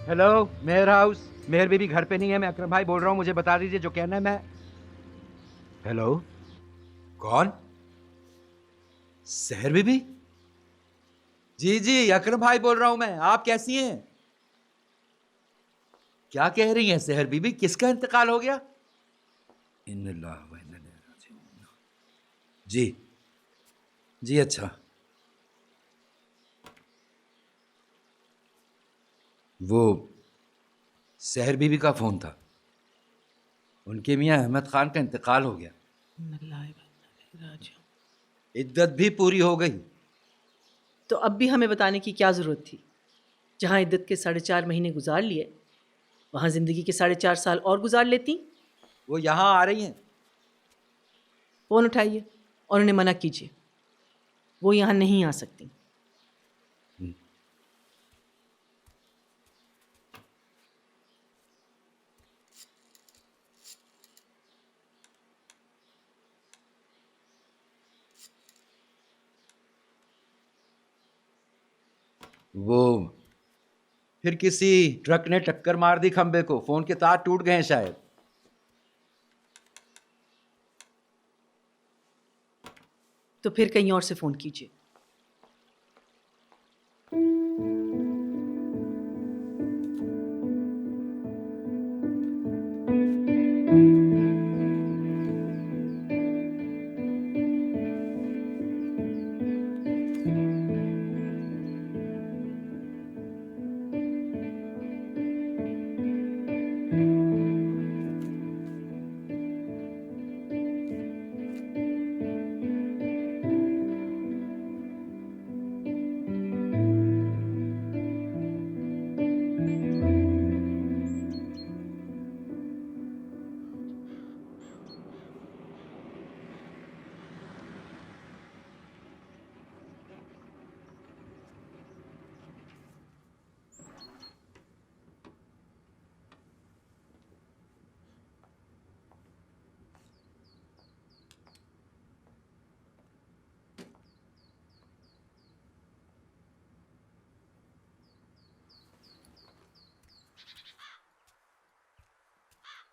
Hello, मेहर house. मेहर बीबी घर पे नहीं है, मैं अकरम भाई बोल रहा हूँ, मुझे बता दीजिए जो कहना है। मैं हेलो, कौन? सहर बीबी? जी जी, अकरम भाई बोल रहा हूं मैं। आप कैसी हैं? क्या कह रही हैं सहर बीबी, किसका इंतकाल हो गया? इन्नलिल्लाहि व इन्ना इलैहि राजिऊन। जी जी, अच्छा। वो सहर बीबी का फोन था, उनके मियां अहमद खान का इंतकाल हो गया। इद्दत भी पूरी हो गई। तो अब भी हमें बताने की क्या ज़रूरत थी? जहाँ इद्दत के 4.5 महीने गुजार लिए, वहाँ ज़िंदगी के 4.5 साल और गुजार लेती। वो यहाँ आ रही हैं। फ़ोन उठाइए और उन्हें मना कीजिए, वो यहाँ नहीं आ सकती। वो फिर किसी ट्रक ने टक्कर मार दी खंबे को, फोन के तार टूट गए हैं शायद। तो फिर कहीं और से फ़ोन कीजिए।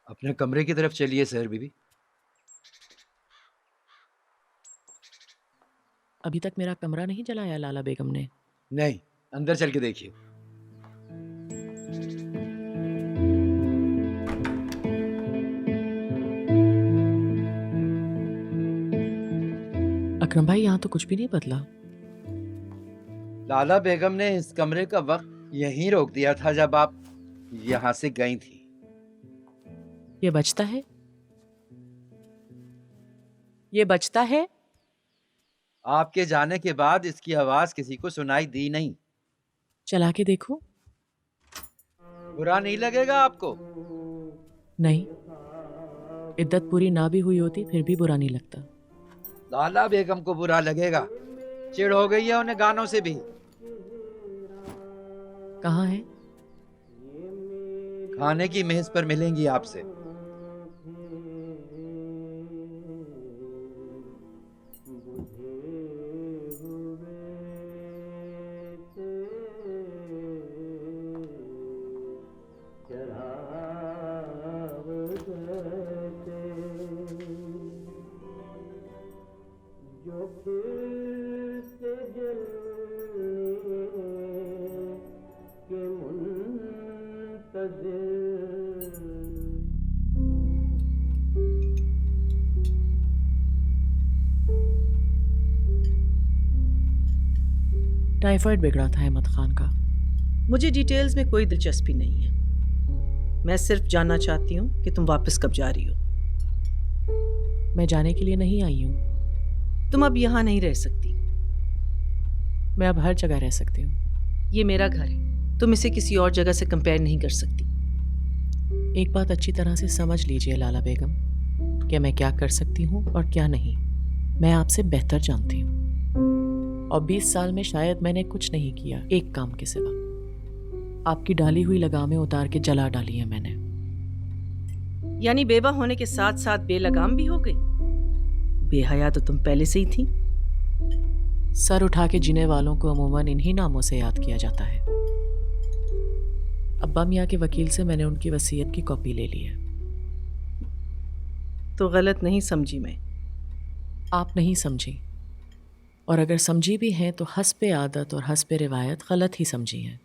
अपने कमरे की तरफ चलिए सहर बीबी। अभी तक मेरा कमरा नहीं जलाया लाला बेगम ने? नहीं, अंदर चल के देखिए। अकरम भाई, यहाँ तो कुछ भी नहीं बदला। लाला बेगम ने इस कमरे का वक्त यहीं रोक दिया था जब आप यहाँ से गई थी। ये बचता है? ये बचता है? आपके जाने के बाद इसकी आवाज किसी को सुनाई दी नहीं। चला के देखो। बुरा नहीं लगेगा आपको? नहीं, इद्दत पूरी ना भी हुई होती फिर भी बुरा नहीं लगता। लाला बेगम को बुरा लगेगा, चिढ़ हो गई है उन्हें गानों से भी। कहाँ है? खाने की मेज पर मिलेंगी आपसे। टाइफाइड बिगड़ा था अहमद खान का। मुझे डिटेल्स में कोई दिलचस्पी नहीं है। मैं सिर्फ जानना चाहती हूँ कि तुम वापस कब जा रही हो। मैं जाने के लिए नहीं आई हूँ। तुम अब यहाँ नहीं रह सकती। मैं अब हर जगह रह सकती हूँ। ये मेरा घर है, तुम इसे किसी और जगह से कंपेयर नहीं कर सकती। एक बात अच्छी तरह से समझ लीजिए लाला बेगम, कि मैं क्या कर सकती हूँ और क्या नहीं, मैं आपसे बेहतर जानती हूँ। और 20 साल में शायद मैंने कुछ नहीं किया एक काम के सिवा। आपकी डाली हुई लगामें उतार के जला डाली है मैंने। यानी बेवा होने के साथ साथ बेलगाम भी हो गई? बेहया तो तुम पहले से ही थी। सर उठा के जीने वालों को अमूमन इन्हीं नामों से याद किया जाता है। अब्बा मियाँ के वकील से मैंने उनकी वसीयत की कॉपी ले ली है। तो गलत नहीं समझी मैं? आप नहीं समझी, और अगर समझी भी हैं तो हस्बे आदत और हस्बे रिवायत गलत ही समझी है।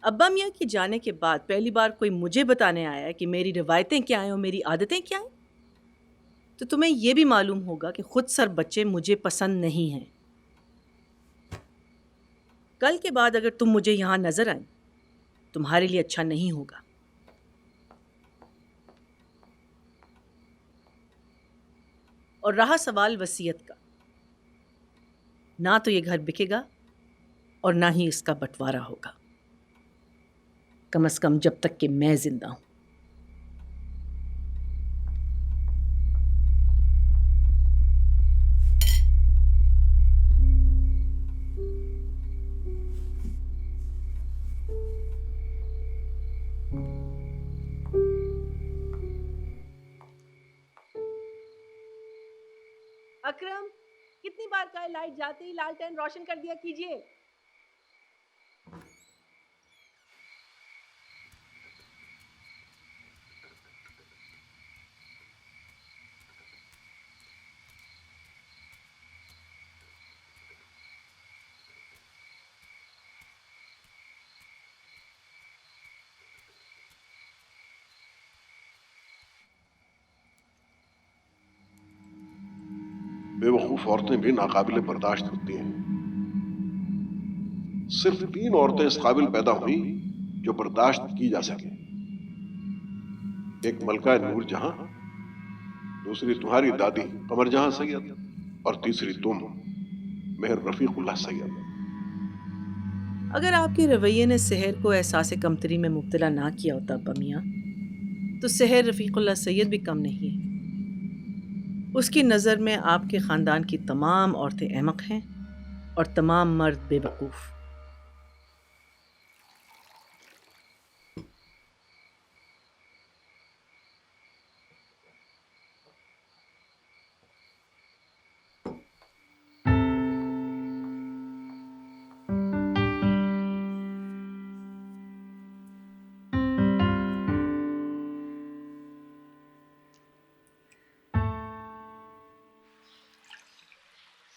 अब्बा मियाँ के जाने के बाद पहली बार कोई मुझे बताने आया कि मेरी रिवायतें क्या हैं और मेरी आदतें क्या हैं, तो तुम्हें यह भी मालूम होगा कि खुद सर बच्चे मुझे पसंद नहीं हैं। कल के बाद अगर तुम मुझे यहां नजर आए, तुम्हारे लिए अच्छा नहीं होगा। और रहा सवाल वसीयत का, ना तो ये घर बिकेगा और ना ही इसका बंटवारा होगा, कम से कम जब तक कि मैं जिंदा हूं। अकरम, कितनी बार कहा लाइट जाते ही लालटेन रोशन कर दिया कीजिए। बेवकूफ औरतें भी नाकाबिले बर्दाश्त होती हैं। सिर्फ 3 औरतें इस काबिल पैदा हुई जो बर्दाश्त की जा सके। एक मलका नूर जहां, दूसरी तुम्हारी दादी कमर जहां सैयद, और तीसरी तुम मेहर रफीकुल्लाह सैयद। अगर आपके रवैये ने सहर को एहसास कमतरी में मुब्तला ना किया होता अब्बा मियाँ, तो सहर रफीकुल्लाह सैयद भी कम नहीं है। उसकी नज़र में आपके ख़ानदान की तमाम औरतें अहमक हैं और तमाम मर्द बेवकूफ़।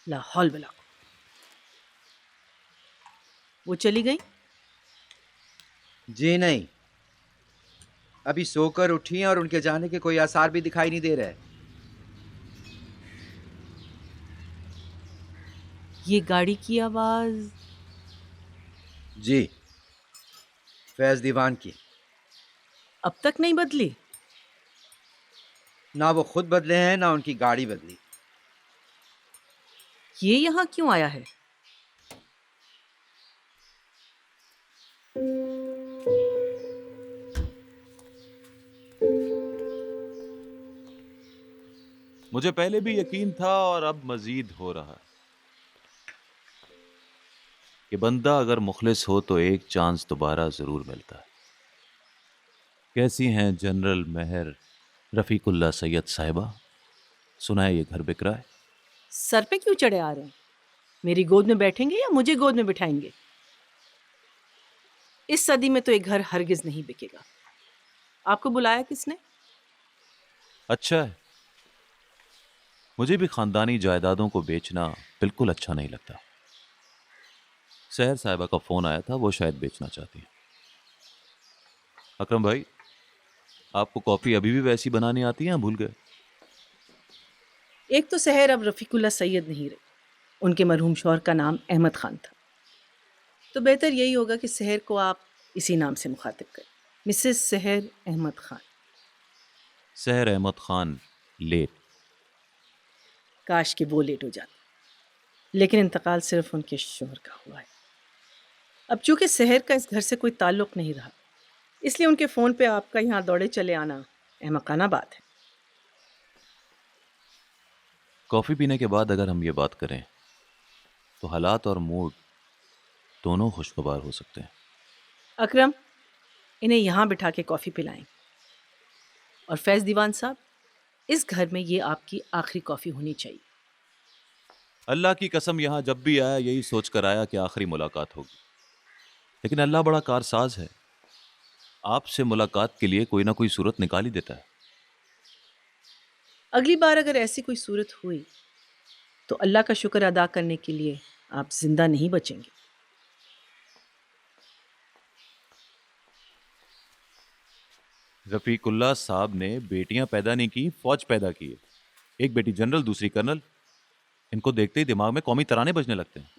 ला हौल वला कुव्वत। वो चली गई? जी नहीं, अभी सोकर उठी हैं और उनके जाने के कोई आसार भी दिखाई नहीं दे रहे। ये गाड़ी की आवाज़? जी, फैज दीवान की। अब तक नहीं बदली? ना वो खुद बदले हैं ना उनकी गाड़ी बदली। ये यहाँ क्यों आया है? मुझे पहले भी यकीन था और अब मजीद हो रहा कि बंदा अगर मुखलिस हो तो एक चांस दोबारा जरूर मिलता है। कैसी हैं जनरल मेहर रफीकुल्लाह सैयद साहिबा? सुना है ये घर बिक रहा है। सर पे क्यों चढ़े आ रहे हैं? मेरी गोद में बैठेंगे या मुझे गोद में बिठाएंगे? इस सदी में तो एक घर हरगिज नहीं बिकेगा। आपको बुलाया किसने? अच्छा है, मुझे भी खानदानी जायदादों को बेचना बिल्कुल अच्छा नहीं लगता। सहर साहिबा का फोन आया था, वो शायद बेचना चाहती हैं। अकरम भाई, आपको कॉफी अभी भी वैसी बनानी आती है या भूल गए? एक तो सहर अब रफीकुल्लाह सैयद नहीं रहे, उनके मरहूम शौहर का नाम अहमद खान था। तो बेहतर यही होगा कि सहर को आप इसी नाम से मुखातिब करें, मिसेस सहर अहमद खान। सहर अहमद खान लेट। काश कि वो लेट हो जाते, लेकिन इंतकाल सिर्फ उनके शौहर का हुआ है। अब चूंकि सहर का इस घर से कोई ताल्लुक नहीं रहा, इसलिए उनके फ़ोन पे आपका यहाँ दौड़े चले आना अहमकाना बात है। कॉफी पीने के बाद अगर हम ये बात करें तो हालात और मूड दोनों खुशगवार हो सकते हैं। अकरम, इन्हें यहाँ बिठा के कॉफ़ी पिलाएं। और फैज़ दीवान साहब, इस घर में ये आपकी आखिरी कॉफ़ी होनी चाहिए। अल्लाह की कसम यहाँ जब भी आया यही सोच कर आया कि आखिरी मुलाकात होगी, लेकिन अल्लाह बड़ा कारसाज है, आपसे मुलाकात के लिए कोई ना कोई सूरत निकाल ही देता है। अगली बार अगर ऐसी कोई सूरत हुई तो अल्लाह का शुक्र अदा करने के लिए आप जिंदा नहीं बचेंगे। रफीकुल्लाह साहब ने बेटियां पैदा नहीं की, फौज पैदा की है। एक बेटी जनरल, दूसरी कर्नल। इनको देखते ही दिमाग में कौमी तराने बजने लगते हैं।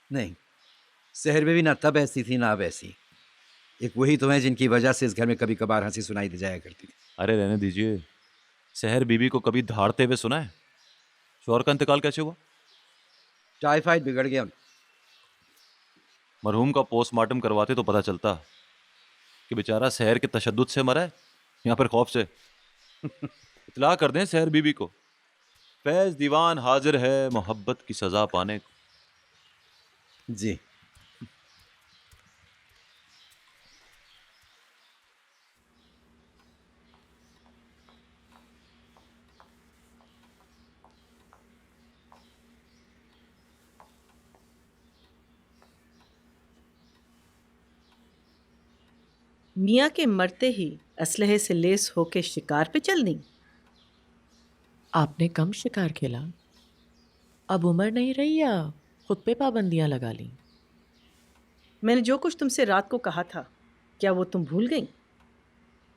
नहीं, सहर बेबी ना तब ऐसी थी ना अब ऐसी। एक वही तो है जिनकी वजह से इस घर में कभी कभार हंसी सुनाई दे जाया करती थी। अरे रहने दीजिए, सहर बीबी को कभी धाड़ते हुए सुना है? शौहर का इंतकाल कैसे हुआ? टाइफाइड बिगड़ गया उनका। मरहूम का पोस्टमार्टम करवाते तो पता चलता कि बेचारा सहर के तशद्दुद से मरा है या फिर खौफ से। इतला कर दें सहर बीबी को, फैज दीवान हाजिर है मोहब्बत की सजा पाने को। जी। मियाँ के मरते ही असलहे से लेस होके शिकार पे चल दी। आपने कम शिकार खेला, अब उम्र नहीं रही या खुद पे पाबंदियां लगा ली? मैंने जो कुछ तुमसे रात को कहा था, क्या वो तुम भूल गई?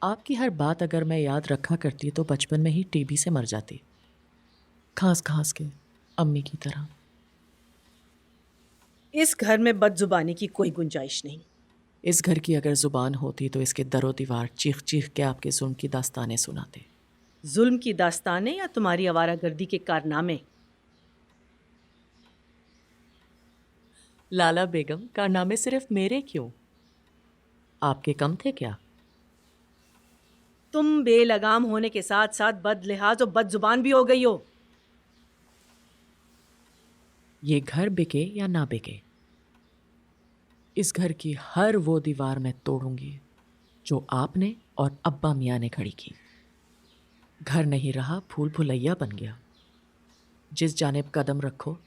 आपकी हर बात अगर मैं याद रखा करती तो बचपन में ही टीबी से मर जाती, खांस खांस के, अम्मी की तरह। इस घर में बदजुबानी की कोई गुंजाइश नहीं। इस घर की अगर जुबान होती तो इसके दरो दीवार चीख चीख के आपके जुल्म की दास्तानें सुनाते। जुल्म की दास्तानें या तुम्हारी आवारागर्दी के कारनामे? लाला बेगम, कारनामे सिर्फ मेरे क्यों, आपके कम थे क्या? तुम बेलगाम होने के साथ साथ बदलिहाज और बदजुबान भी हो गई हो। ये घर बिके या ना बिके, इस घर की हर वो दीवार मैं तोड़ूंगी जो आपने और अब्बा मियाँ ने खड़ी की। घर नहीं रहा, फूल भुलैया बन गया। जिस जानिब कदम रखो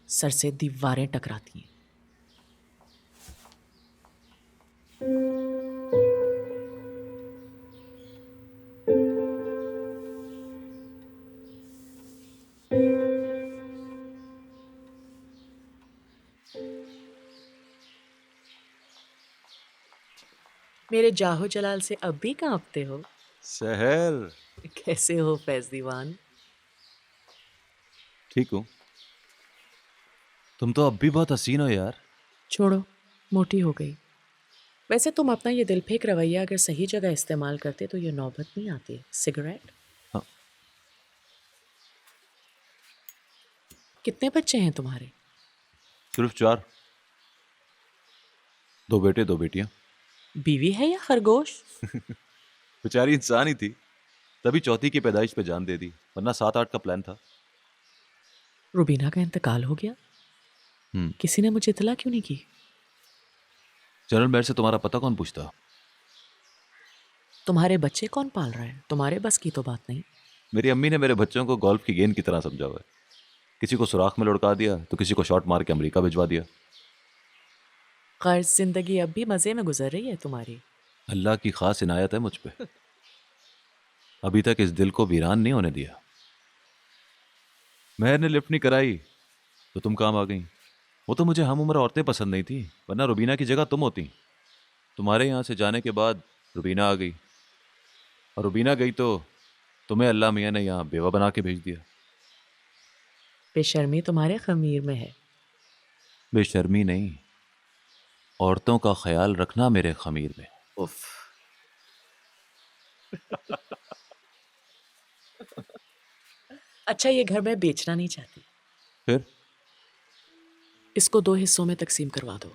सर से दीवारें टकराती हैं। मेरे जाहो जलाल से अब भी कांपते हो? सहर, कैसे हो फैज दीवान? ठीक हूँ। तुम तो अब भी बहुत हसीन हो यार। छोड़ो, मोटी हो गई। वैसे तुम अपना ये दिल फेंक रवैया अगर सही जगह इस्तेमाल करते तो ये नौबत नहीं आती। सिगरेट? हाँ। कितने बच्चे हैं तुम्हारे? सिर्फ 4, 2 बेटे 2 बेटियां। बीवी है या खरगोश? बेचारी इंसान ही थी, तभी चौथी की पैदाइश पे जान दे दी, वरना 7-8 का प्लान था। रुबीना का इंतकाल हो गया? किसी ने मुझे इतला क्यों नहीं की? जनरल मेयर से तुम्हारा पता कौन पूछता? तुम्हारे बच्चे कौन पाल रहा है? तुम्हारे बस की तो बात नहीं। मेरी अम्मी ने मेरे बच्चों को गोल्फ की गेंद की तरह समझा हुआ है। किसी को सुराख में लुढ़का दिया तो किसी को शॉट मार के अमेरिका भिजवा दिया। खैर, जिंदगी अब भी मजे में गुजर रही है तुम्हारी। अल्लाह की खास इनायत है मुझ पे। अभी तक इस दिल को वीरान नहीं होने दिया। मेहर ने लिफ्ट नहीं कराई तो तुम काम आ गई। वो तो मुझे हम उम्र औरतें पसंद नहीं थी, वरना रुबीना की जगह तुम होती। तुम्हारे यहाँ से जाने के बाद रुबीना आ गई, और रुबीना गई तो तुम्हें अल्लाह मियाँ ने यहाँ बेवा बना के भेज दिया। बेशर्मी तुम्हारे खमीर में है। बेशर्मी नहीं, औरतों का ख्याल रखना मेरे खमीर में। उफ। अच्छा, ये घर मैं बेचना नहीं चाहती। फिर इसको 2 हिस्सों में तकसीम करवा दो।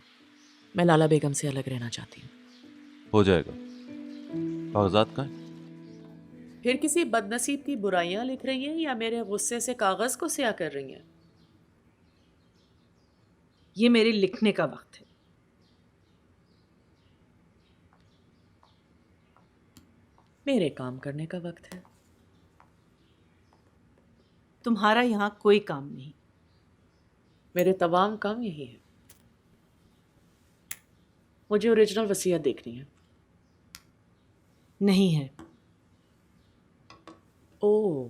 मैं लाला बेगम से अलग रहना चाहती हूँ। हो जाएगा। कागजात का? फिर किसी बदनसीब की बुराइयां लिख रही हैं या मेरे गुस्से से कागज को स्याह कर रही हैं? ये मेरे लिखने का वक्त है। मेरे काम करने का वक्त है। तुम्हारा यहाँ कोई काम नहीं। मेरे तमाम काम यही है। मुझे ओरिजिनल वसीयत देखनी है। नहीं है। ओह,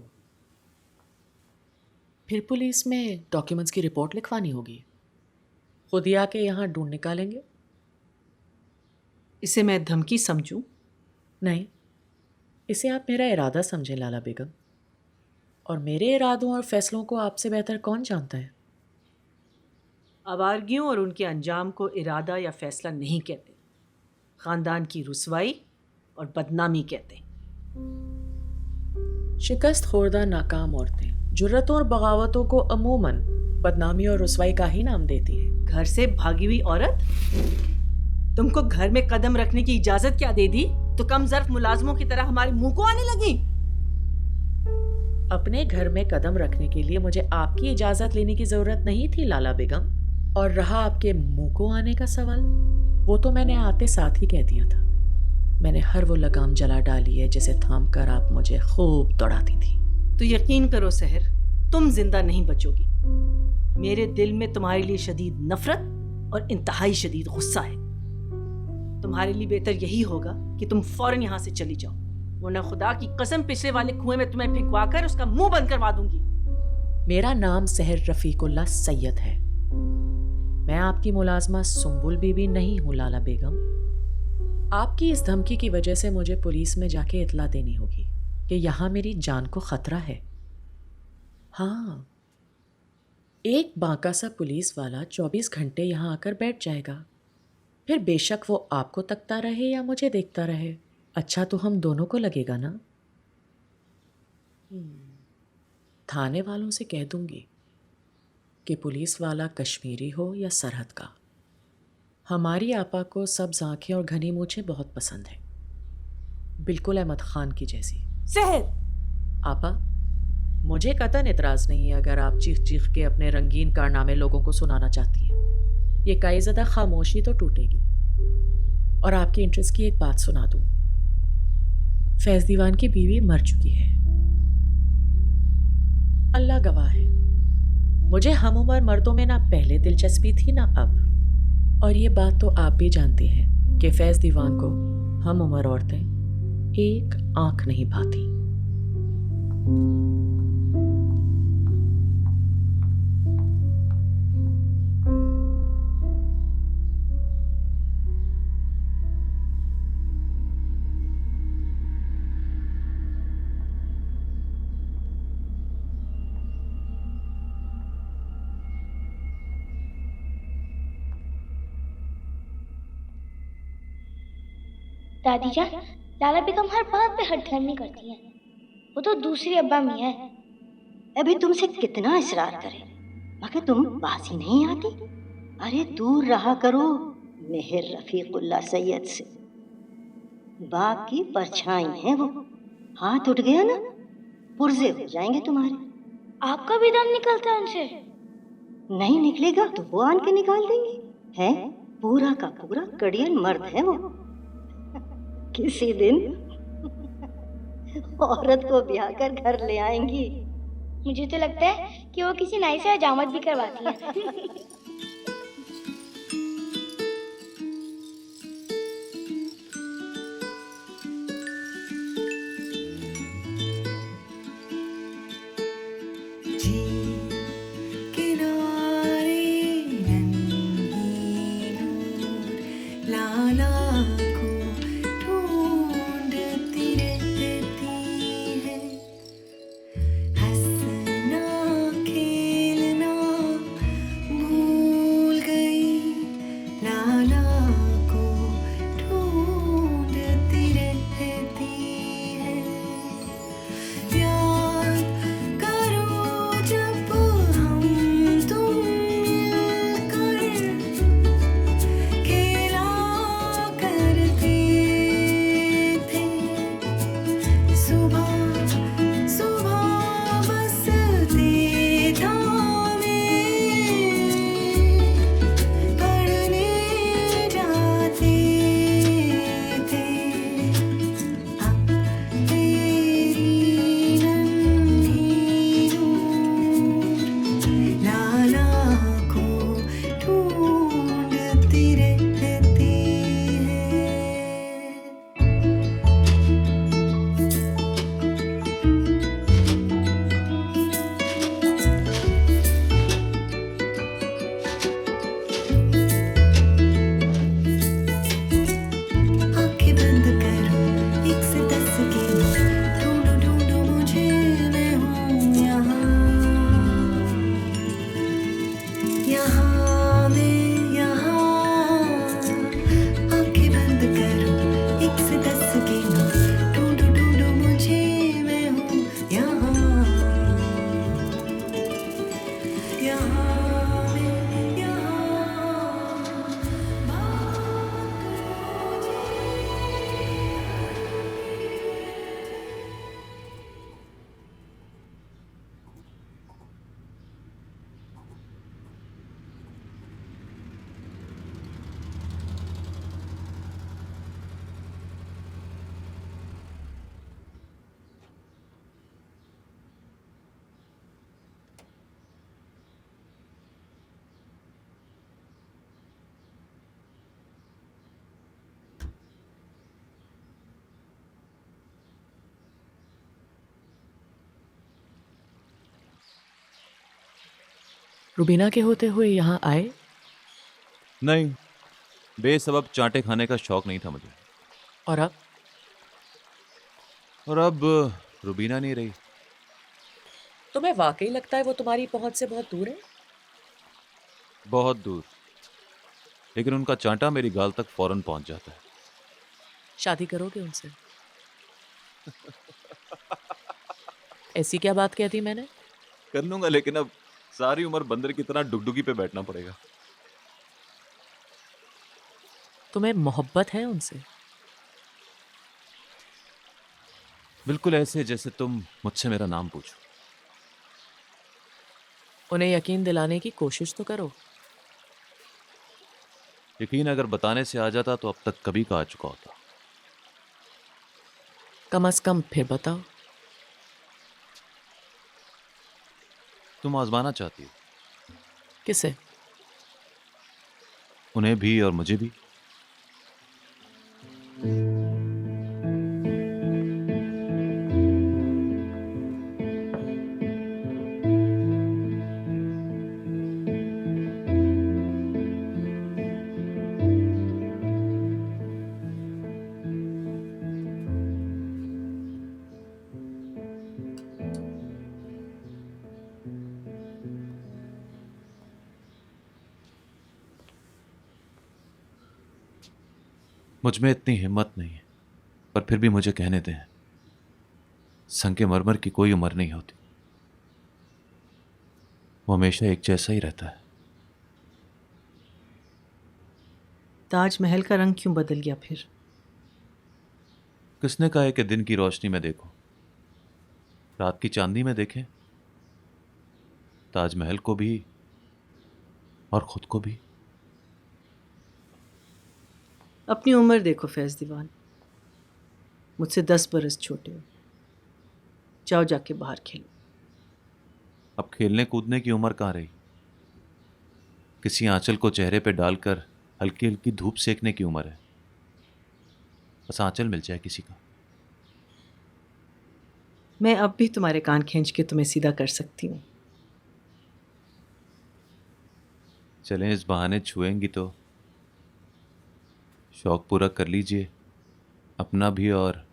फिर पुलिस में डॉक्यूमेंट्स की रिपोर्ट लिखवानी होगी। खुद ही आके यहाँ ढूंढ निकालेंगे। इसे मैं धमकी समझूं? नहीं, इसे आप मेरा इरादा समझें लाला बेगम। और मेरे इरादों और फैसलों को आपसे बेहतर कौन जानता है? आवारगियों और उनके अंजाम को इरादा या फैसला नहीं कहते, खानदान की रुसवाई और बदनामी कहते। शिकस्त खोरदा नाकाम औरतें जुर्रतों और बगावतों को अमूमन बदनामी और रुसवाई का ही नाम देती हैं। घर से भागी हुई औरत? तुमको घर में कदम रखने की इजाजत क्या दे दी तो कम ज़र्फ मुलाजमों की तरह हमारे मुंह को आने लगी? अपने घर में कदम रखने के लिए मुझे आपकी इजाजत लेने की जरूरत नहीं थी लाला बेगम। और रहा आपके मुंह को आने का सवाल, वो तो मैंने आते साथ ही कह दिया था। मैंने हर वो लगाम जला डाली है जिसे थाम कर आप मुझे खूब दौड़ाती थी। तो यकीन करो सहर, तुम जिंदा नहीं बचोगी। मेरे दिल में तुम्हारे लिए शदीद नफरत और इंतहाई शदीद गुस्सा है। तुम्हारे लिए बेहतर यही होगा कि तुम फौरन यहाँ से चली जाओ, वरना खुदा की कसम पिछले वाले कुएं में तुम्हें फेंकवा कर उसका मुंह बंद करवा दूंगी। मेरा नाम सहर रफीकुल्ला सैयद है। मैं आपकी मुलाजमा सुंबुल बीबी नहीं हूँ लाला बेगम। आपकी इस धमकी की वजह से मुझे पुलिस में जाके इतला देनी होगी कि यहाँ मेरी जान को खतरा है। हाँ, एक बांका सा पुलिस वाला 24 घंटे यहाँ आकर बैठ जाएगा, फिर बेशक वो आपको तकता रहे या मुझे देखता रहे, अच्छा तो हम दोनों को लगेगा ना। थाने वालों से कह दूंगी कि पुलिस वाला कश्मीरी हो या सरहद का, हमारी आपा को सब्ज आंखें और घनी मूछें बहुत पसंद है, बिल्कुल अहमद खान की जैसी। सहर! आपा, मुझे कतन इतराज़ नहीं है अगर आप चीख चीख के अपने रंगीन कारनामे लोगों को सुनाना चाहती हैं। ये कायज़दा खामोशी तो टूटेगी। और आपके इंटरेस्ट की एक बात सुना दूं, फैज़ दीवान की बीवी मर चुकी है। अल्लाह गवाह है, मुझे हम उम्र मर्दों में ना पहले दिलचस्पी थी ना अब। और ये बात तो आप भी जानते हैं कि फैज़ दीवान को हम उम्र औरतें एक आंख नहीं भाती। दादी जान, लाला बेगम हर बात पे हठधर्मी करती हैं। वो तो दूसरी अब्बा मियाँ है। अभी तुमसे कितना इसरार करें, मगर तुम पास ही नहीं आती। अरे दूर रहा करो मेहर रफीकुल्ला सैयद से। बाप की परछाई है वो, हाथ उठ गया ना पुर्जे हो जाएंगे तुम्हारे। आपका भी दम निकलता है उनसे? नहीं निकलेगा तो वो आन के निकाल देंगे। है पूरा का पूरा कड़ियन मर्द है वो। किसी दिन औरत को ब्याह कर घर ले आएंगी। मुझे तो लगता है कि वो किसी नाई से हजामत भी करवाती है। रुबीना के होते हुए यहाँ आए? नहीं, बेसबब चांटे खाने का शौक नहीं था मुझे। और अब? और अब रुबीना नहीं रही। तुम्हें वाकई लगता है वो तुम्हारी पहुंच से बहुत दूर है? बहुत दूर, लेकिन उनका चांटा मेरी गाल तक फौरन पहुंच जाता है। शादी करोगे उनसे? ऐसी क्या बात कहती मैंने? कर लूंगा, लेकिन अब सारी उम्र बंदर की तरह डुगडुगी पे बैठना पड़ेगा। तुम्हें मोहब्बत है उनसे? बिल्कुल ऐसे जैसे तुम मुझसे मेरा नाम पूछो। उन्हें यकीन दिलाने की कोशिश तो करो। यकीन अगर बताने से आ जाता तो अब तक कभी का आ चुका होता। कम से कम फिर बताओ। तुम आजमाना चाहती हो? किसे? उन्हें भी और मुझे भी। मुझ में इतनी हिम्मत नहीं है, पर फिर भी मुझे कहने दें, संगमरमर की कोई उम्र नहीं होती। वो हमेशा एक जैसा ही रहता है। ताजमहल का रंग क्यों बदल गया फिर? किसने कहा है कि दिन की रोशनी में देखो, रात की चांदनी में देखें? ताजमहल को भी और खुद को भी। अपनी उम्र देखो फैज दीवान, मुझसे 10 बरस छोटे हो। जाओ जाके बाहर खेलो। अब खेलने कूदने की उम्र कहाँ रही? किसी आंचल को चेहरे पे डालकर हल्की हल्की धूप सेकने की उम्र है। बस आंचल मिल जाए किसी का। मैं अब भी तुम्हारे कान खींच के तुम्हें सीधा कर सकती हूँ। चलें, इस बहाने छुएंगी तो शौक पूरा कर लीजिए, अपना भी और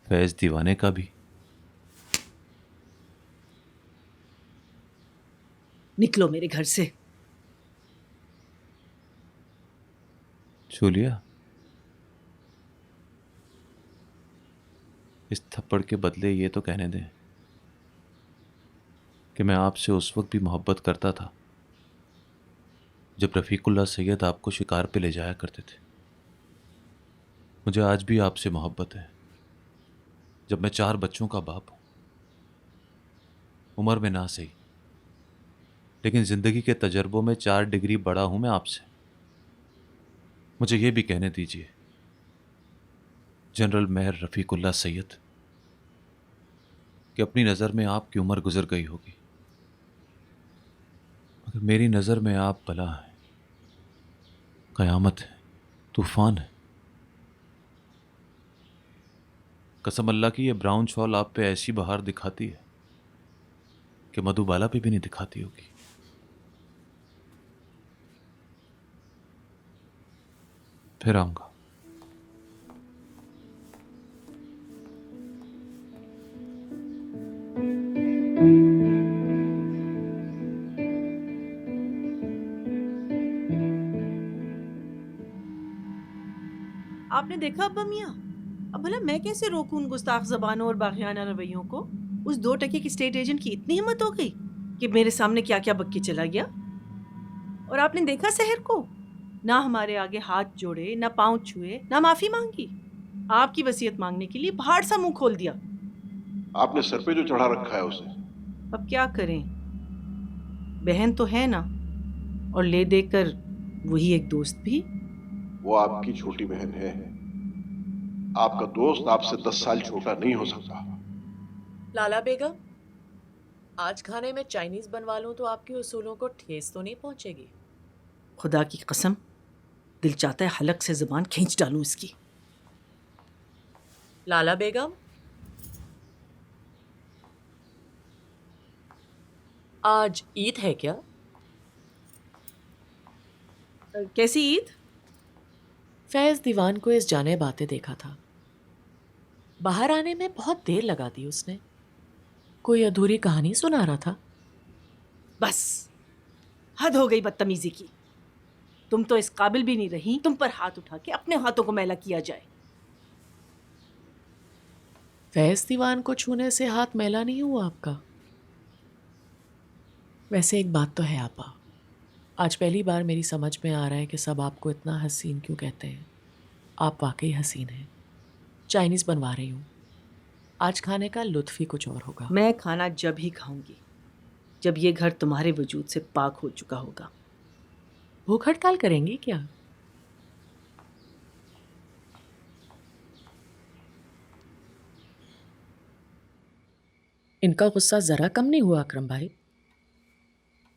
फैज दीवाने का भी। निकलो मेरे घर से। छू लिया? इस थप्पड़ के बदले ये तो कहने दें कि मैं आपसे उस वक्त भी मोहब्बत करता था जब रफ़ीकुल्लाह सैयद आपको शिकार पे ले जाया करते थे। मुझे आज भी आपसे मोहब्बत है, जब मैं 4 बच्चों का बाप हूं। उम्र में ना सही, लेकिन जिंदगी के तजर्बों में 4 डिग्री बड़ा हूं मैं आपसे। मुझे ये भी कहने दीजिए जनरल मेहर रफ़ीकुल्लाह सैयद कि अपनी नज़र में आपकी उम्र गुजर गई होगी, मगर मेरी नज़र में आप बला है, क़यामत है, तूफान है। कसम अल्लाह की, ये ब्राउन शॉल आप पे ऐसी बहार दिखाती है कि मधुबाला पे भी नहीं दिखाती होगी। फिर आऊंगा। आपने देखा अब्बा मियाँ, अब भला मैं कैसे रोकूं उन गुस्ताख जबानों और बाग़ियाना रवैयों को? उस 2 टके की स्टेट एजेंट की इतनी हिम्मत हो गई कि मेरे सामने क्या क्या बक के चला गया। और आपने देखा सहर को, ना हमारे आगे हाथ जोड़े, ना पांव छुए, ना माफी मांगी। आपकी वसीयत मांगने के लिए पहाड़ सा मुंह खोल दिया। आपने सर पे जो चढ़ा रखा है उसे। अब क्या करें, बहन तो है ना, और ले देकर वही एक दोस्त भी। वो आपकी छोटी बहन है, आपका दोस्त आपसे 10 साल छोटा नहीं हो सकता। लाला बेगम, आज खाने में चाइनीज बनवा लूं तो आपके उसूलों को ठेस तो नहीं पहुंचेगी? खुदा की कसम, दिल चाहता है हलक से जुबान खींच डालूं इसकी। लाला बेगम, आज ईद है क्या? कैसी ईद? फैज दीवान को इस जाने बातें देखा था। बाहर आने में बहुत देर लगा दी उसने। कोई अधूरी कहानी सुना रहा था। बस हद हो गई बदतमीजी की। तुम तो इस काबिल भी नहीं रही तुम पर हाथ उठा के अपने हाथों को मैला किया जाए। फैज दीवान को छूने से हाथ मैला नहीं हुआ आपका? वैसे एक बात तो है आपा, आज पहली बार मेरी समझ में आ रहा है कि सब आपको इतना हसीन क्यों कहते हैं। आप वाकई हसीन हैं। चाइनीज़ बनवा रही हूँ, आज खाने का लुत्फ ही कुछ और होगा। मैं खाना जब ही खाऊंगी जब ये घर तुम्हारे वजूद से पाक हो चुका होगा। भूख हड़ताल करेंगी क्या? इनका गुस्सा जरा कम नहीं हुआ अकरम भाई?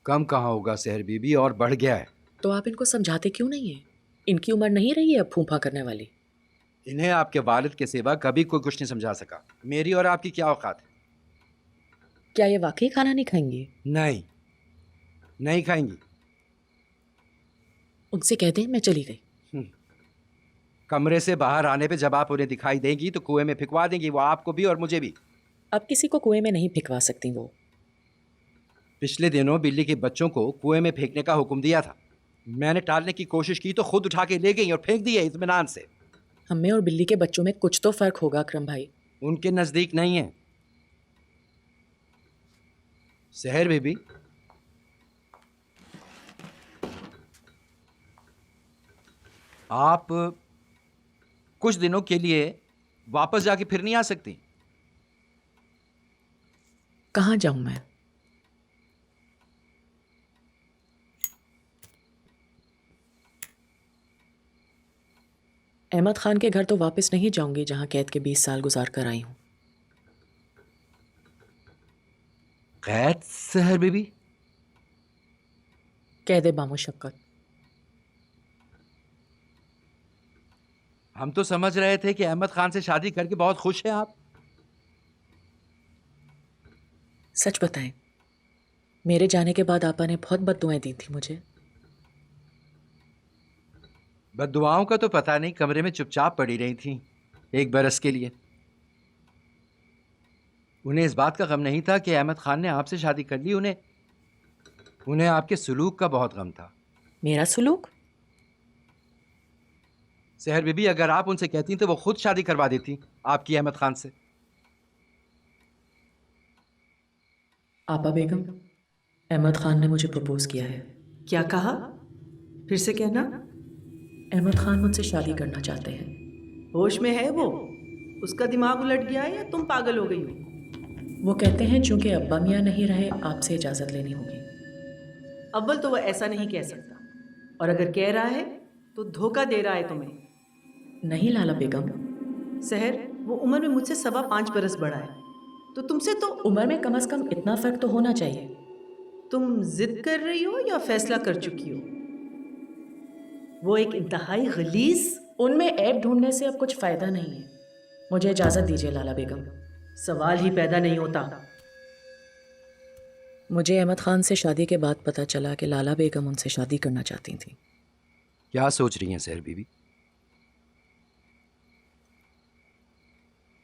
कम कहाँ होगा सहर बीबी, और बढ़ गया है। तो आप इनको समझाते क्यों नहीं है? इनकी उम्र नहीं रही है अब फूंफा करने वाली। इन्हें आपके वालिद के सिवा कभी कोई कुछ नहीं समझा सका। मेरी और आपकी क्या औकात है? क्या ये वाकई खाना नहीं खाएंगे? नहीं, नहीं खाएंगी। उनसे कह दें मैं चली गई। कमरे से बाहर आने पे जब आप उन्हें दिखाई देंगी तो कुएं में फिकवा देंगी, वो आपको भी और मुझे भी। अब किसी को कुएं में नहीं फिकवा सकती वो। पिछले दिनों बिल्ली के बच्चों को कुएं में फेंकने का हुक्म दिया था। मैंने टालने की कोशिश की तो खुद उठा के ले गई और फेंक दिए इत्मीनान से। हमें और बिल्ली के बच्चों में कुछ तो फर्क होगा अकरम भाई। उनके नजदीक नहीं है। सहर बीबी, आप कुछ दिनों के लिए वापस जाके फिर नहीं आ सकती। कहाँ जाऊं मैं? अहमद खान के घर तो वापस नहीं जाऊंगी जहां कैद के 20 साल गुजार कर आई हूं। कैद सहर बीबी? कैद बामुशक्कत। हम तो समझ रहे थे कि अहमद खान से शादी करके बहुत खुश हैं आप। सच बताएं, मेरे जाने के बाद आपा ने बहुत बद्दुआएं दी थी मुझे। बद्दुआओं का तो पता नहीं, कमरे में चुपचाप पड़ी रही थी 1 बरस के लिए। उन्हें इस बात का गम नहीं था कि अहमद खान ने आपसे शादी कर ली। उन्हें आपके सुलूक का बहुत गम था। मेरा सुलूक? सहर बीबी, अगर आप उनसे कहती तो वो खुद शादी करवा देती आपकी अहमद खान से। आपा बेगम, अहमद खान ने मुझे प्रपोज किया है। क्या कहा? फिर से कहना। अहमद खान मुझसे शादी करना चाहते हैं। होश में है वो? उसका दिमाग उलट गया है या तुम पागल हो गई हो? वो कहते हैं चूंकि अब्बा मियाँ नहीं रहे आपसे इजाज़त लेनी होगी। अव्वल तो वह ऐसा नहीं कह सकता, और अगर कह रहा है तो धोखा दे रहा है तुम्हें। नहीं लाला बेगम। सहर, वो उम्र में मुझसे 5.25 बरस बड़ा है, तो तुमसे तो उम्र में कम से कम इतना फ़र्क तो होना चाहिए। तुम जिद कर रही हो या फैसला कर चुकी हो? वो एक इंतहाई गलीज। उनमें ऐब ढूंढने से अब कुछ फ़ायदा नहीं है। मुझे इजाज़त दीजिए लाला बेगम। सवाल ही पैदा नहीं होता। मुझे अहमद खान से शादी के बाद पता चला कि लाला बेगम उनसे शादी करना चाहती थी। क्या सोच रही हैं सहर बीबी?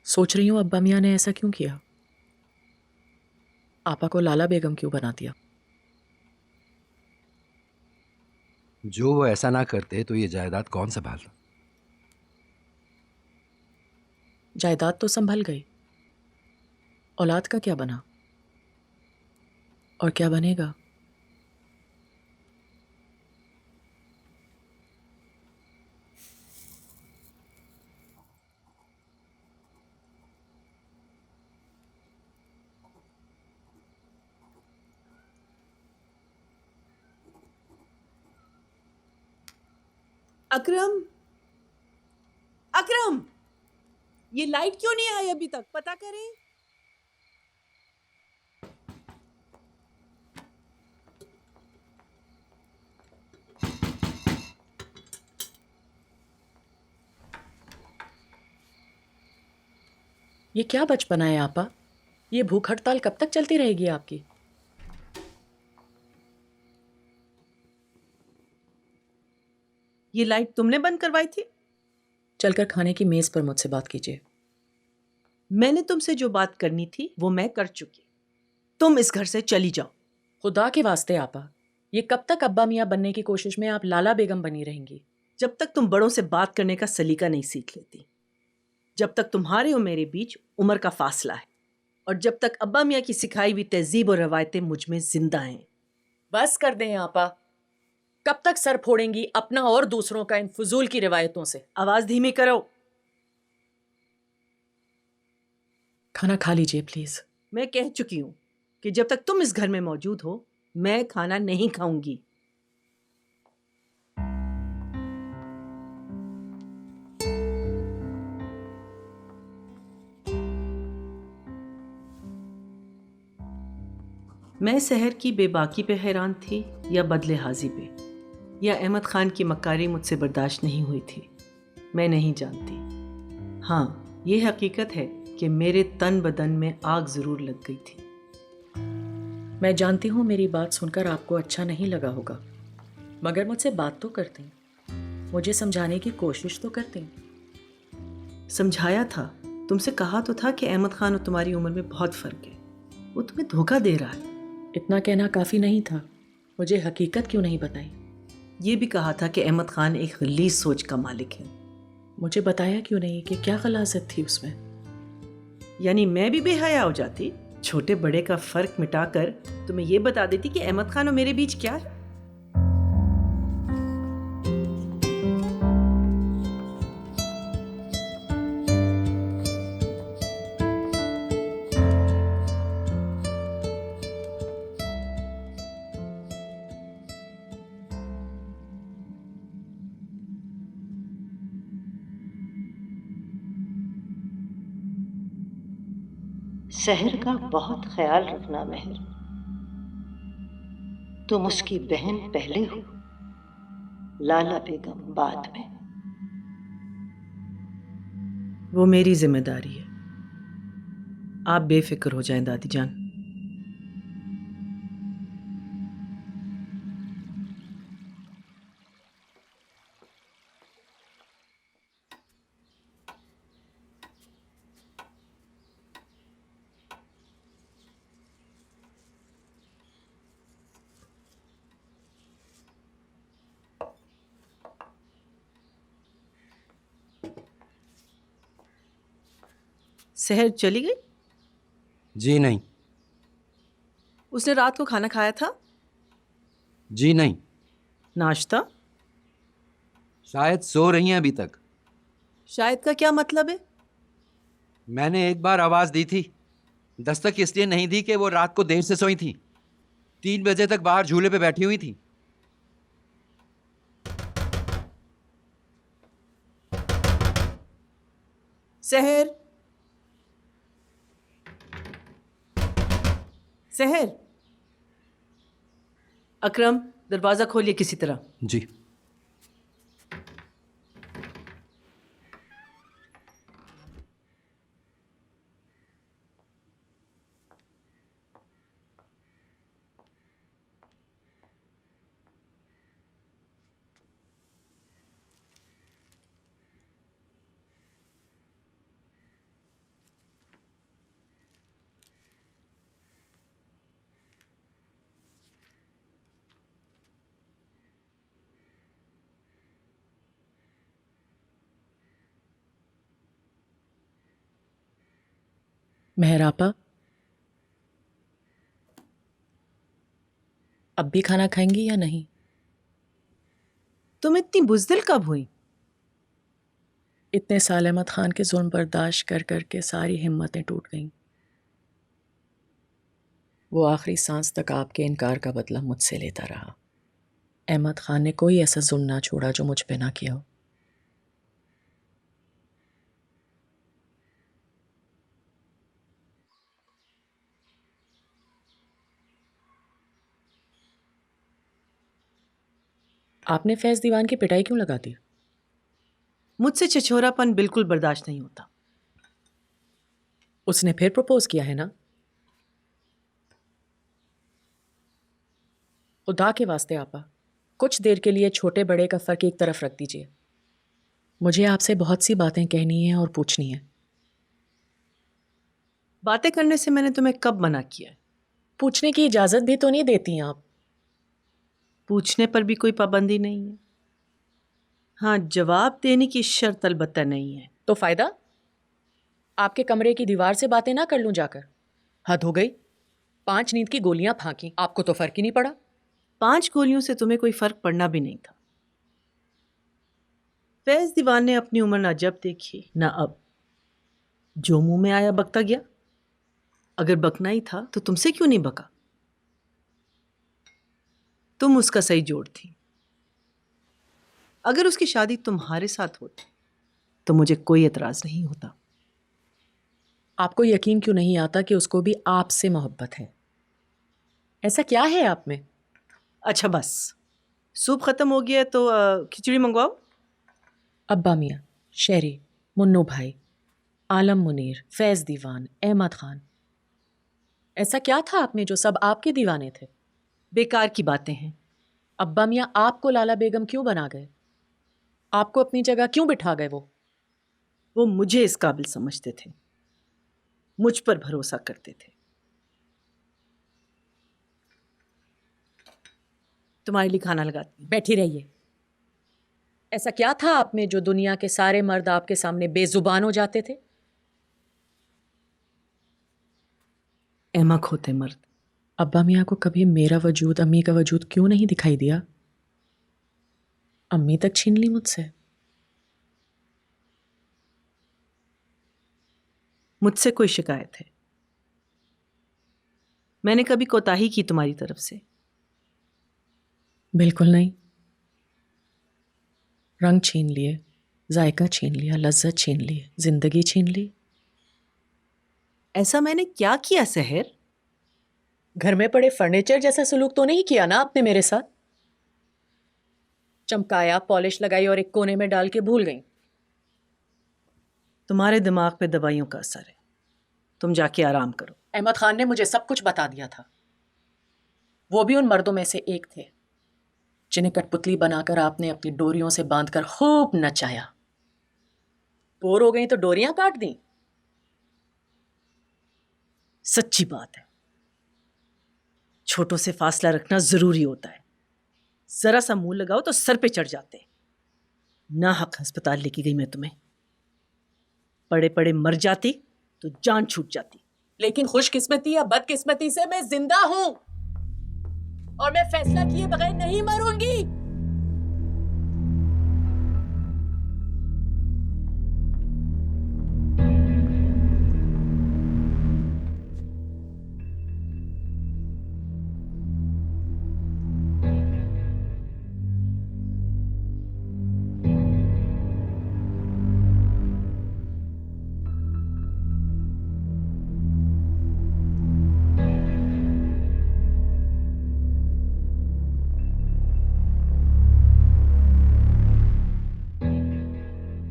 सोच रही हूँ अब्बा मियाँ ने ऐसा क्यों किया। आपा को लाला बेगम क्यों बना दिया। जो वो ऐसा ना करते तो ये जायदाद कौन संभालता? जायदाद तो संभल गई, औलाद का क्या बना और क्या बनेगा? अकरम, अकरम, ये लाइट क्यों नहीं आई अभी तक? पता करें। ये क्या बचपना है आपा? ये भूख हड़ताल कब तक चलती रहेगी आपकी? ये लाइट तुमने बंद करवाई थी? चलकर खाने की मेज पर मुझसे बात कीजिए। मैंने तुमसे जो बात करनी थी वो मैं कर चुकी। तुम इस घर से चली जाओ। खुदा के वास्ते आपा, ये कब तक अब्बा मियाँ बनने की कोशिश में आप लाला बेगम बनी रहेंगी? जब तक तुम बड़ों से बात करने का सलीका नहीं सीख लेती, जब तक तुम्हारे और मेरे बीच उम्र का फासला है, और जब तक अब्बा मियाँ की सिखाई हुई तहजीब और रवायतें मुझ में जिंदा हैं। बस कर दें आपा। कब तक सर फोड़ेंगी अपना और दूसरों का इन फजूल की रिवायतों से? आवाज धीमी करो। खाना खा लीजिए प्लीज। मैं कह चुकी हूं कि जब तक तुम इस घर में मौजूद हो, मैं खाना नहीं खाऊंगी। मैं सहर की बेबाकी पे हैरान थी या बदले हाजी पे, या अहमद खान की मक्कारी मुझसे बर्दाश्त नहीं हुई थी, मैं नहीं जानती। हाँ, ये हकीकत है कि मेरे तन बदन में आग जरूर लग गई थी। मैं जानती हूँ मेरी बात सुनकर आपको अच्छा नहीं लगा होगा, मगर मुझसे बात तो करती, मुझे समझाने की कोशिश तो करती। समझाया था, तुमसे कहा तो था कि अहमद खान और तुम्हारी उम्र में बहुत फर्क है, वो तुम्हें धोखा दे रहा है। इतना कहना काफ़ी नहीं था, मुझे हकीकत क्यों नहीं बताई? ये भी कहा था कि अहमद खान एक गलीज सोच का मालिक है। मुझे बताया क्यों नहीं कि क्या गलाजत थी उसमें? यानी मैं भी बेहया हो जाती, छोटे बड़े का फर्क मिटाकर तुम्हें ये बता देती कि अहमद खान और मेरे बीच क्या है। सहर का बहुत ख्याल रखना मेहर, तुम उसकी बहन पहले हो, लाला बेगम बाद में। वो मेरी जिम्मेदारी है, आप बेफिक्र हो जाएं दादी जान। सहर चली गई? जी नहीं। उसने रात को खाना खाया था? जी नहीं। नाश्ता? शायद सो रही हैं अभी तक। शायद का क्या मतलब है? मैंने एक बार आवाज दी थी, दस्तक इसलिए नहीं दी कि वो रात को देर से सोई थी। 3 बजे तक बाहर झूले पे बैठी हुई थी। सहर, सहर। अकरम, दरवाजा खोलिए किसी तरह। जी। मेहरापा, अब भी खाना खाएंगी या नहीं? तुम इतनी बुज़दिल कब हुई? इतने साल अहमद खान के जुल्म बर्दाश्त कर कर के सारी हिम्मतें टूट गईं। वो आखिरी सांस तक आपके इनकार का बदला मुझसे लेता रहा। अहमद खान ने कोई ऐसा जुल्म ना छोड़ा जो मुझ पे ना किया हो। आपने फैज दीवान की पिटाई क्यों लगा दी? मुझसे छिछोरापन बिल्कुल बर्दाश्त नहीं होता। उसने फिर प्रपोज किया है ना? खुदा के वास्ते आपा, कुछ देर के लिए छोटे बड़े का फर्क एक तरफ रख दीजिए। मुझे आपसे बहुत सी बातें कहनी है और पूछनी है। बातें करने से मैंने तुम्हें कब मना किया है? पूछने की इजाजत भी तो नहीं देती आप। पूछने पर भी कोई पाबंदी नहीं है। हाँ, जवाब देने की शर्त अलबत्ता नहीं है। तो फायदा? आपके कमरे की दीवार से बातें ना कर लूं जाकर? हद हो गई। 5 नींद की गोलियां फांकी, आपको तो फर्क ही नहीं पड़ा। 5 गोलियों से तुम्हें कोई फर्क पड़ना भी नहीं था। फैज दीवान ने अपनी उम्र ना जब देखी ना अब, जो मुंह में आया बकता गया। अगर बकना ही था तो तुमसे क्यों नहीं बका? तुम उसका सही जोड़ थी। अगर उसकी शादी तुम्हारे साथ होती तो मुझे कोई एतराज नहीं होता। आपको यकीन क्यों नहीं आता कि उसको भी आपसे मोहब्बत है? ऐसा क्या है आप में? अच्छा बस, सूप खत्म हो गया है तो खिचड़ी मंगवाओ। अब्बा मियाँ, शेरी, मुन्नू भाई, आलम मुनीर, फैज दीवान, अहमद खान, ऐसा क्या था आप में जो सब आपके दीवाने थे? बेकार की बातें हैं। अब्बा मियाँ आपको लाला बेगम क्यों बना गए? आपको अपनी जगह क्यों बिठा गए? वो मुझे इस काबिल समझते थे, मुझ पर भरोसा करते थे। तुम्हारे लिए खाना लगाती। बैठी रहिए। ऐसा क्या था आप में जो दुनिया के सारे मर्द आपके सामने बेजुबान हो जाते थे? अहमक होते मर्द। अब्बा मियाँ को कभी मेरा वजूद, अम्मी का वजूद क्यों नहीं दिखाई दिया? अम्मी तक छीन ली मुझसे। मुझसे कोई शिकायत है? मैंने कभी कोताही की तुम्हारी तरफ से? बिल्कुल नहीं। रंग छीन लिए, जायका छीन लिया, लज्जत छीन ली, जिंदगी छीन ली। ऐसा मैंने क्या किया सहर? घर में पड़े फर्नीचर जैसा सलूक तो नहीं किया ना आपने मेरे साथ? चमकाया, पॉलिश लगाई और एक कोने में डाल के भूल गई। तुम्हारे दिमाग पे दवाइयों का असर है, तुम जाके आराम करो। अहमद खान ने मुझे सब कुछ बता दिया था। वो भी उन मर्दों में से एक थे जिन्हें कठपुतली बनाकर आपने अपनी डोरियों से बांधकर खूब नचाया। बोर हो गई तो डोरियां काट दी। सच्ची बात है, छोटों से फासला रखना जरूरी होता है। जरा सा मुंह लगाओ तो सर पे चढ़ जाते। ना हक अस्पताल लेके गई मैं तुम्हें। पड़े पड़े मर जाती तो जान छूट जाती। लेकिन खुशकिस्मती या बदकिस्मती से मैं जिंदा हूं और मैं फैसला किए बगैर नहीं मरूंगी।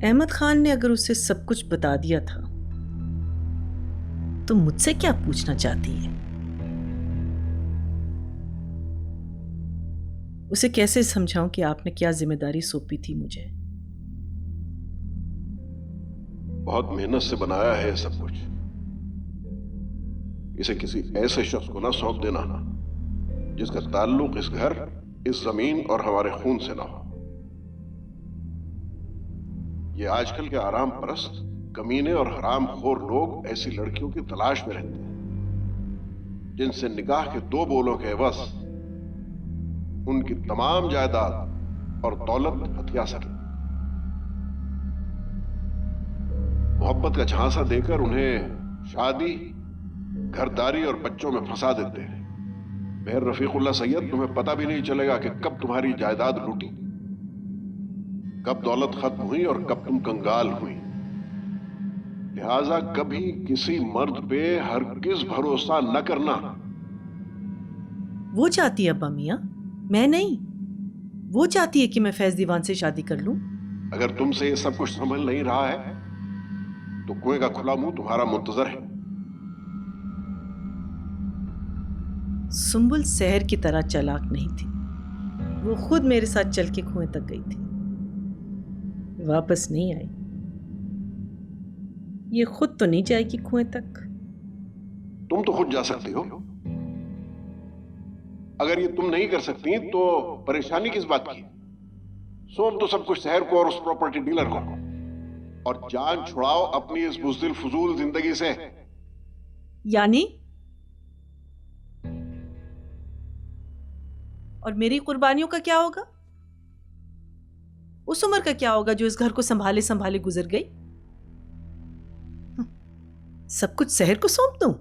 अहमद खान ने अगर उसे सब कुछ बता दिया था तो मुझसे क्या पूछना चाहती है? उसे कैसे समझाऊं कि आपने क्या जिम्मेदारी सौंपी थी मुझे? बहुत मेहनत से बनाया है ये सब कुछ। इसे किसी ऐसे शख्स को ना सौंप देना जिसका ताल्लुक इस घर, इस जमीन और हमारे खून से ना हो। ये आजकल के आराम परस्त, कमीने और हराम खोर लोग ऐसी लड़कियों की तलाश में रहते हैं जिनसे निकाह के 2 बोलों के एवज उनकी तमाम जायदाद और दौलत हथिया सके। मोहब्बत का झांसा देकर उन्हें शादी, घरदारी और बच्चों में फंसा देते हैं। मेहर रफीकुल्लाह सैयद, तुम्हें पता भी नहीं चलेगा कि कब तुम्हारी जायदाद लूटी, कब दौलत खत्म हुई और कब तुम कंगाल हुई। लिहाजा कभी किसी मर्द पे हरगिज भरोसा न करना। वो चाहती है अब्बा मियाँ, मैं नहीं। वो चाहती है कि मैं फैज दीवान से शादी कर लूं। अगर तुमसे ये सब कुछ समझ नहीं रहा है तो कुएं का खुला मुंह तुम्हारा मुंतजर है। सुंबुल सहर की तरह चालाक नहीं थी। वो खुद मेरे साथ चल के कुएं तक गई थी, वापस नहीं आई। ये खुद तो नहीं जाएगी कुएं तक। तुम तो खुद जा सकती हो। अगर ये तुम नहीं कर सकती तो परेशानी किस बात की? सौंप दो सब कुछ शहर को और उस प्रॉपर्टी डीलर को, और जान छुड़ाओ अपनी इस बुज़दिल फजूल जिंदगी से। यानी? और मेरी कुर्बानियों का क्या होगा? उस उम्र का क्या होगा जो इस घर को संभाले संभाले गुजर गई? सब कुछ शहर को सौंप दूं?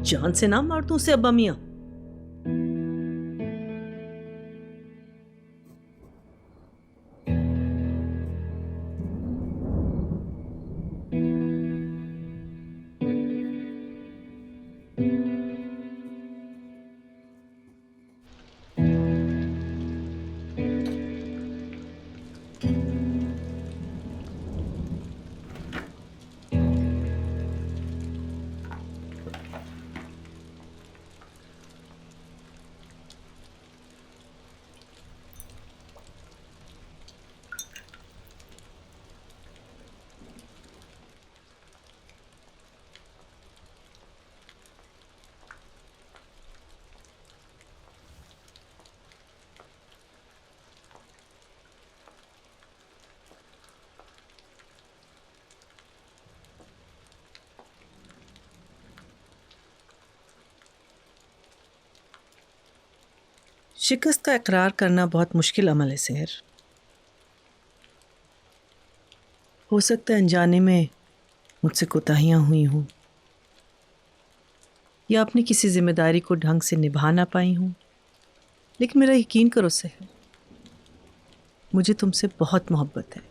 जान से ना मार दूं उसे अब्बा मियां? शिकस्त का इकरार करना बहुत मुश्किल अमल है सहर। हो सकता है अनजाने में मुझसे कोताहियां हुई हों, या अपनी किसी जिम्मेदारी को ढंग से निभा ना पाई हूं, लेकिन मेरा यकीन करो सहर, मुझे तुमसे बहुत मोहब्बत है।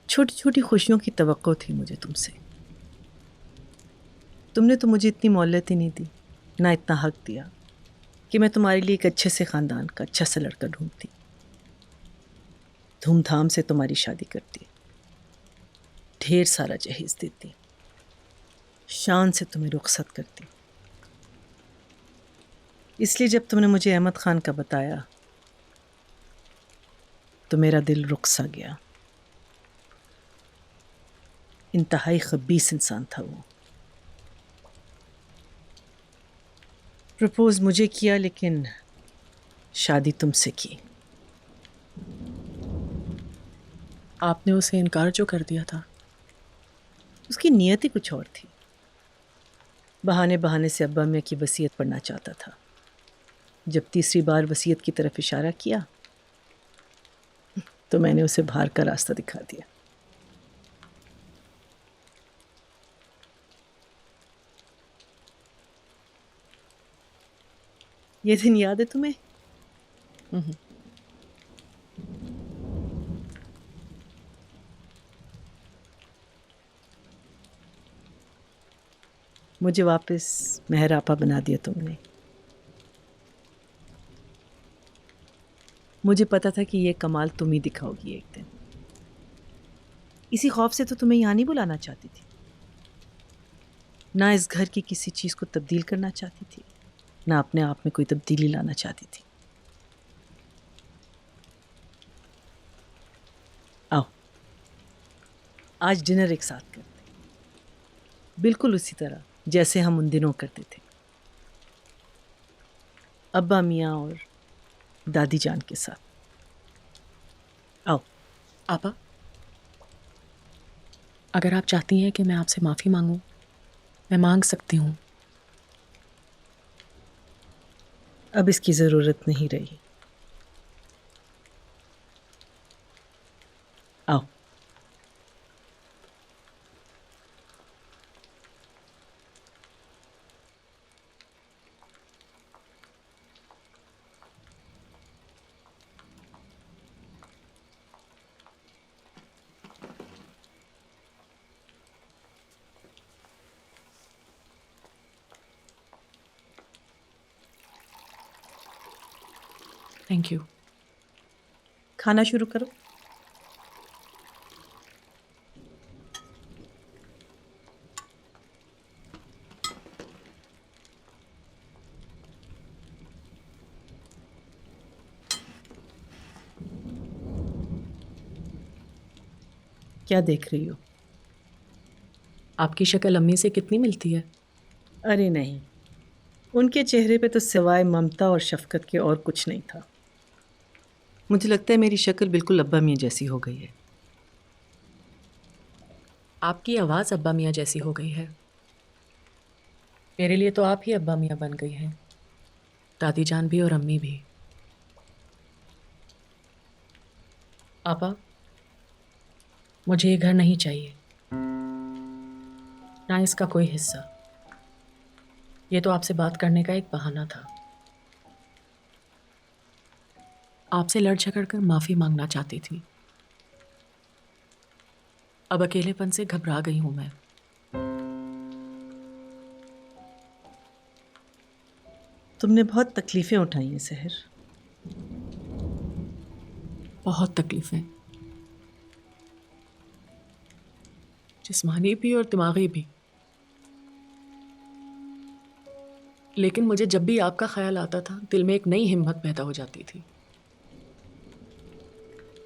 छोटी छोटी खुशियों की तवक्को थी मुझे तुमसे। तुमने तो मुझे इतनी मोहलत ही नहीं दी, ना इतना हक दिया कि मैं तुम्हारे लिए एक अच्छे से ख़ानदान का अच्छा सा लड़का ढूंढती, धूमधाम से तुम्हारी शादी करती, ढेर सारा जहेज देती, शान से तुम्हें रुखसत करती। इसलिए जब तुमने मुझे अहमद खान का बताया तो मेरा दिल रुक सा गया। इंतहाई खबीस इंसान था वो। प्रपोज मुझे किया, लेकिन शादी तुमसे की। आपने उसे इनकार जो कर दिया था। उसकी नीयत ही कुछ और थी। बहाने बहाने से अब्बा मियां की वसीयत पढ़ना चाहता था। जब तीसरी बार वसीयत की तरफ इशारा किया तो मैंने उसे बाहर का रास्ता दिखा दिया। ये दिन याद है तुम्हें? मुझे वापस मेहर आपा बना दिया तुमने। मुझे पता था कि ये कमाल तुम ही दिखाओगी एक दिन। इसी खौफ से तो तुम्हें यहाँ नहीं बुलाना चाहती थी। ना इस घर की किसी चीज़ को तब्दील करना चाहती थी, ना अपने आप में कोई तब्दीली लाना चाहती थी। आओ, आज डिनर एक साथ करते, बिल्कुल उसी तरह जैसे हम उन दिनों करते थे, अब्बा मियाँ और दादी जान के साथ। आओ। आपा, अगर आप चाहती हैं कि मैं आपसे माफ़ी मांगूं, मैं मांग सकती हूँ। अब इसकी ज़रूरत नहीं रही। आओ। Thank you. खाना शुरू करो। क्या देख रही हो? आपकी शक्ल अम्मी से कितनी मिलती है? अरे नहीं, उनके चेहरे पे तो सिवाय ममता और शफकत के और कुछ नहीं था। मुझे लगता है मेरी शक्ल बिल्कुल अब्बा मियाँ जैसी हो गई है। आपकी आवाज़ अब्बा मियाँ जैसी हो गई है। मेरे लिए तो आप ही अब्बा मियाँ बन गई हैं, दादी जान भी और अम्मी भी। आपा, मुझे ये घर नहीं चाहिए, ना इसका कोई हिस्सा। ये तो आपसे बात करने का एक बहाना था। आपसे लड़ झगड़ कर माफ़ी मांगना चाहती थी। अब अकेलेपन से घबरा गई हूं मैं। तुमने बहुत तकलीफ़ें उठाई हैं सहर। बहुत तकलीफें, जिस्मानी भी और दिमागी भी। लेकिन मुझे जब भी आपका ख्याल आता था, दिल में एक नई हिम्मत पैदा हो जाती थी।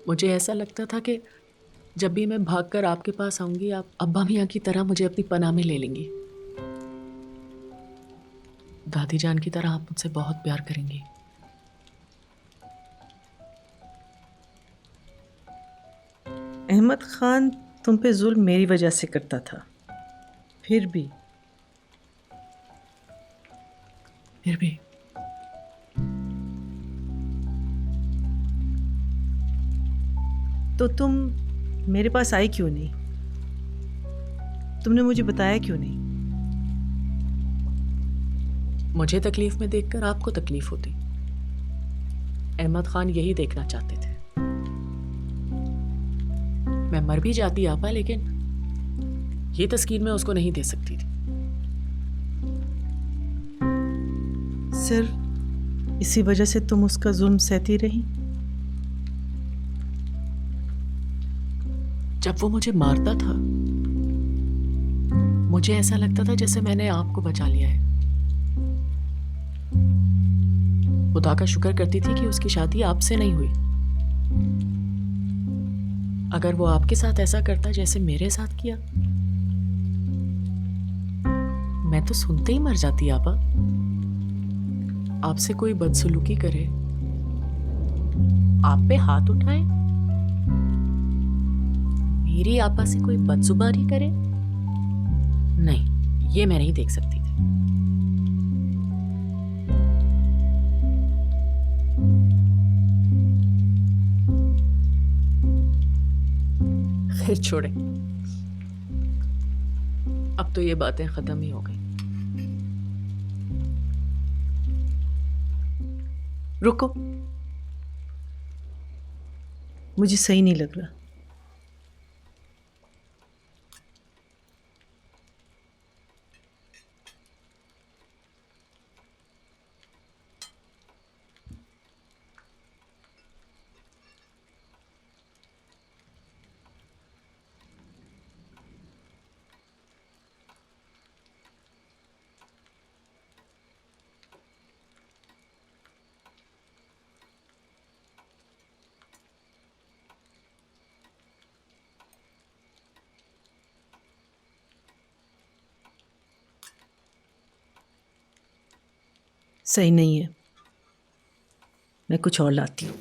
मुझे ऐसा लगता था कि जब भी मैं भागकर आपके पास आऊंगी, आप अब्बा मियाँ की तरह मुझे अपनी पनाह में ले लेंगी। दादी जान की तरह आप मुझसे बहुत प्यार करेंगी। अहमद खान तुम पे जुल्म मेरी वजह से करता था, फिर भी तो तुम मेरे पास आई क्यों नहीं? तुमने मुझे बताया क्यों नहीं? मुझे तकलीफ में देखकर आपको तकलीफ होती। अहमद खान यही देखना चाहते थे। मैं मर भी जाती आपा, लेकिन ये तस्कीन मैं उसको नहीं दे सकती थी। सिर्फ इसी वजह से तुम उसका जुल्म सहती रही? जब वो मुझे मारता था, मुझे ऐसा लगता था जैसे मैंने आपको बचा लिया है। खुदा का शुक्र करती थी कि उसकी शादी आपसे नहीं हुई। अगर वो आपके साथ ऐसा करता जैसे मेरे साथ किया, मैं तो सुनते ही मर जाती आपा। आपसे कोई बदसलूकी करे, आप पे हाथ उठाए, मेरी आपा से कोई बदजुबानी करे, नहीं, ये मैं नहीं देख सकती थी। खैर छोड़े, अब तो ये बातें खत्म ही हो गई। रुको, मुझे सही नहीं लग रहा। सही नहीं है, मैं कुछ और लाती हूँ।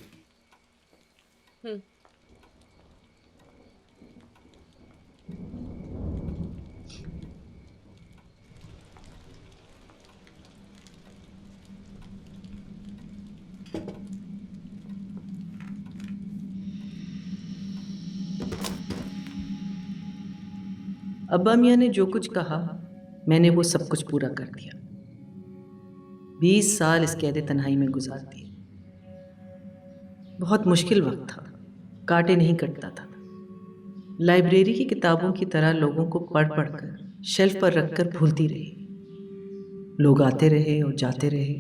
अब्बा मियाँ ने जो कुछ कहा, मैंने वो सब कुछ पूरा कर दिया। 20 साल इस कैद तन्हाई में गुजार दिए। बहुत मुश्किल वक्त था, काटे नहीं कटता था। लाइब्रेरी की किताबों की तरह लोगों को पढ़ पढ़ कर शेल्फ पर रखकर भूलती रही। लोग आते रहे और जाते रहे।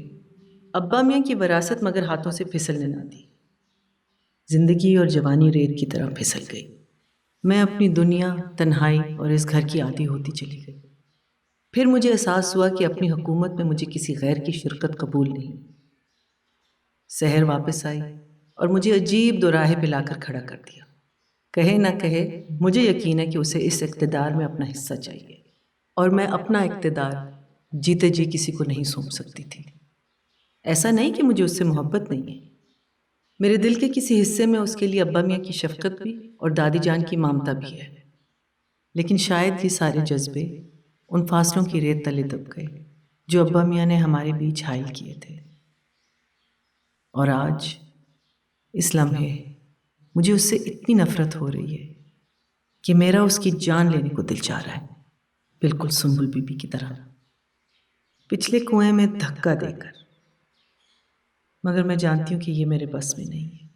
अब्बा मियाँ की विरासत मगर हाथों से फिसलने ना दी। जिंदगी और जवानी रेत की तरह फिसल गई। मैं अपनी दुनिया, तन्हाई और इस घर की आदी होती चली गई। फिर मुझे एहसास हुआ कि अपनी हुकूमत में मुझे किसी गैर की शिरकत कबूल नहीं। सहर वापस आई और मुझे अजीब दोराहे पे लाकर खड़ा कर दिया। कहे ना कहे, मुझे यकीन है कि उसे इस इक़्तिदार में अपना हिस्सा चाहिए, और मैं अपना इक़्तिदार जीते जी किसी को नहीं सौंप सकती थी। ऐसा नहीं कि मुझे उससे मोहब्बत नहीं है, मेरे दिल के किसी हिस्से में उसके लिए अब्बा मियाँ की शफ़क़त भी और दादी जान की ममता भी है। लेकिन शायद ये सारे जज्बे उन फासलों की रेत तले दब गए जो अब्बा मियाँ ने हमारे बीच हाइल किए थे। और आज इस लम्हे मुझे उससे इतनी नफ़रत हो रही है कि मेरा उसकी जान लेने को दिल चाह रहा है, बिल्कुल सुंबुल बीबी की तरह, पिछले कुएं में धक्का देकर। मगर मैं जानती हूँ कि ये मेरे बस में नहीं है।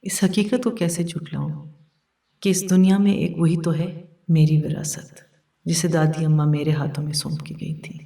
इस हकीकत को कैसे झुटलाऊं कि इस दुनिया में एक वही तो है, मेरी विरासत, जिसे दादी अम्मा मेरे हाथों में सौंप के गई थी।